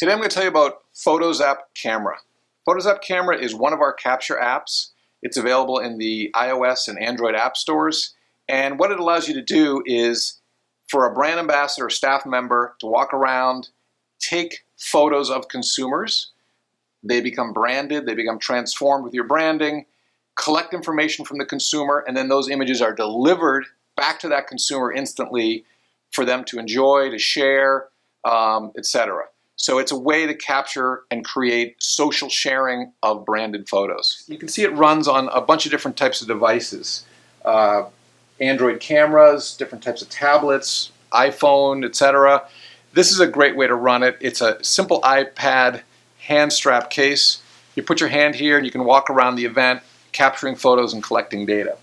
Today I'm going to tell you about Fotozap Camera. Fotozap Camera is one of our capture apps. It's available in the iOS and Android app stores. And what it allows you to do is for a brand ambassador or staff member to walk around, take photos of consumers. They become branded, they become transformed with your branding, collect information from the consumer, and then those images are delivered back to that consumer instantly for them to enjoy, to share, etc. So it's a way to capture and create social sharing of branded photos. You can see it runs on a bunch of different types of devices. Android cameras, different types of tablets, iPhone, etc. This is a great way to run it. It's a simple iPad hand strap case. You put your hand here and you can walk around the event capturing photos and collecting data.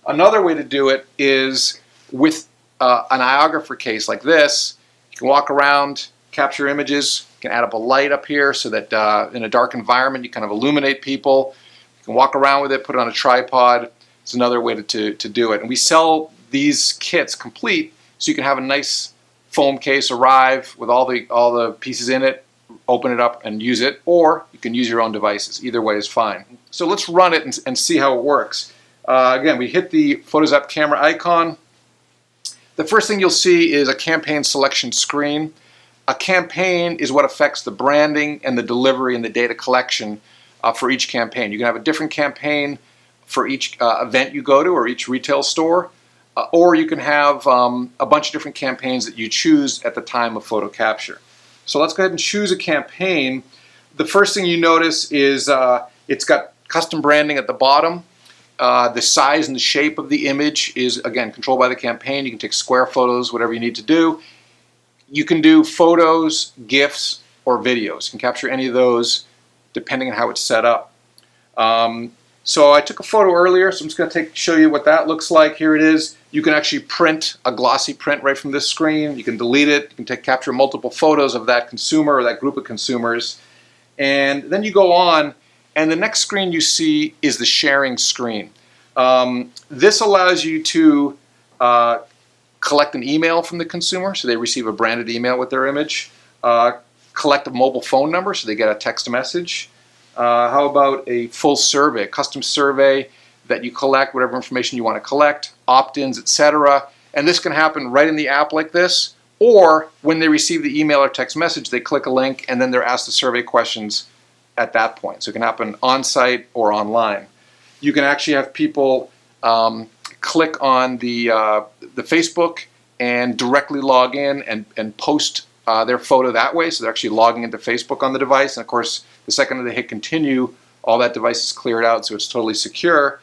Another way to do it is with an iographer case like this. You can walk around, capture images. You can add up a light up here so that in a dark environment you kind of illuminate people. You can walk around with it, put it on a tripod. It's another way to do it. And we sell these kits complete so you can have a nice foam case arrive with all the pieces in it, open it up and use it, or you can use your own devices. Either way is fine. So let's run it and see how it works. Again, we hit the Fotozap Camera icon. The first thing you'll see is a campaign selection screen. A campaign is what affects the branding and the delivery and the data collection for each campaign. You can have a different campaign for each event you go to or each retail store, or you can have a bunch of different campaigns that you choose at the time of photo capture. So let's go ahead and choose a campaign. The first thing you notice is it's got custom branding at the bottom. The size and the shape of the image is, again, controlled by the campaign. You can take square photos, whatever you need to do. You can do photos, GIFs, or videos. You can capture any of those depending on how it's set up. So I took a photo earlier, so I'm just going to show you what that looks like. Here it is. You can actually print a glossy print right from this screen. You can delete it. You can capture multiple photos of that consumer or that group of consumers. And then you go on, and the next screen you see is the sharing screen. This allows you to collect an email from the consumer, so they receive a branded email with their image. Collect a mobile phone number, so they get a text message. How about a full survey, a custom survey that you collect, whatever information you want to collect, opt-ins, etc. And this can happen right in the app like this, or when they receive the email or text message, they click a link and then they're asked the survey questions at that point. So it can happen on-site or online. You can actually have people click on the Facebook and directly log in and post their photo that way, so they're actually logging into Facebook on the device. And of course, the second they hit continue, all that device is cleared out, so it's totally secure.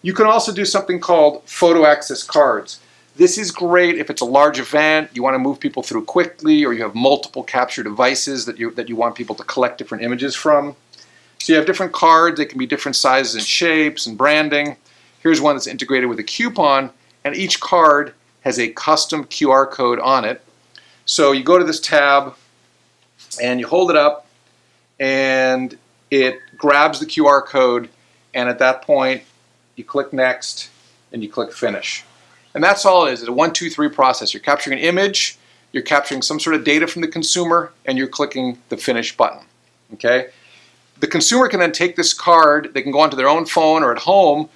You can also do something called photo access cards. This is great if it's a large event, you want to move people through quickly, or you have multiple capture devices that you want people to collect different images from. So you have different cards, they can be different sizes and shapes and branding. Here's one that's integrated with a coupon, and each card has a custom QR code on it. So you go to this tab and you hold it up and it grabs the QR code, and at that point you click next and you click finish. And that's all it is. It's a 1, 2, 3 process. You're capturing an image, you're capturing some sort of data from the consumer, and you're clicking the finish button. Okay? The consumer can then take this card, they can go onto their own phone or at home.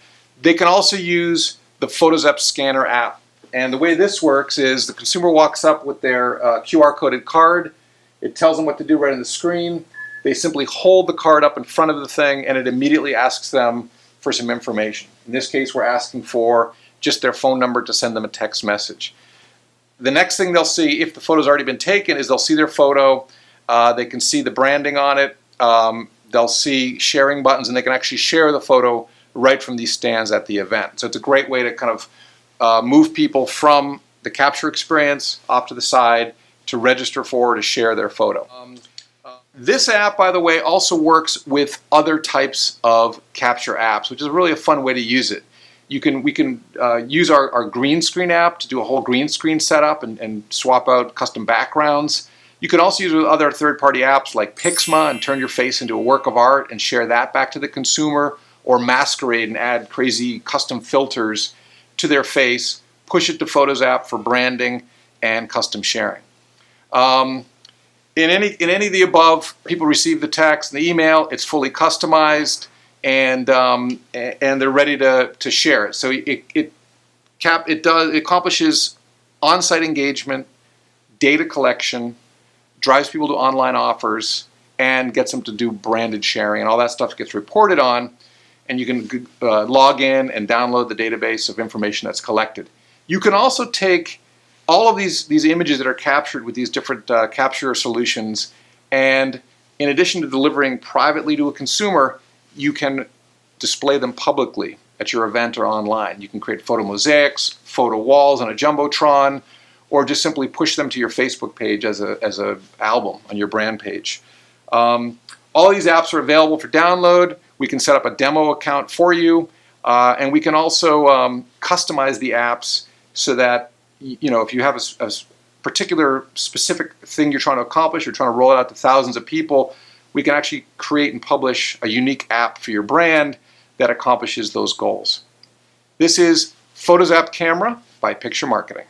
They can also use the Fotozap Scanner app. And the way this works is the consumer walks up with their QR coded card. It tells them what to do right on the screen. They simply hold the card up in front of the thing and it immediately asks them for some information. In this case, we're asking for just their phone number to send them a text message. The next thing they'll see, if the photo's already been taken, is they'll see their photo. They can see the branding on it. They'll see sharing buttons, and they can actually share the photo right from these stands at the event. So it's a great way to kind of move people from the capture experience off to the side to register for or to share their photo. This app, by the way, also works with other types of capture apps, which is really a fun way to use it. We can use our green screen app to do a whole green screen setup and swap out custom backgrounds. You can also use it with other third-party apps like Pixma and turn your face into a work of art and share that back to the consumer, or Masquerade and add crazy custom filters to their face, push it to Fotozap for branding and custom sharing. in any of the above, people receive the text and the email. It's fully customized, and they're ready to share it. So it accomplishes on-site engagement, data collection, drives people to online offers, and gets them to do branded sharing, and all that stuff gets reported on, and you can log in and download the database of information that's collected. You can also take all of these images that are captured with these different capture solutions, and in addition to delivering privately to a consumer, you can display them publicly at your event or online. You can create photo mosaics, photo walls on a Jumbotron, or just simply push them to your Facebook page as a album on your brand page. All these apps are available for download. We can set up a demo account for you, and we can also customize the apps so that, you know, if you have a particular specific thing you're trying to accomplish, you're trying to roll it out to thousands of people, we can actually create and publish a unique app for your brand that accomplishes those goals. This is Fotozap Camera by Picture Marketing.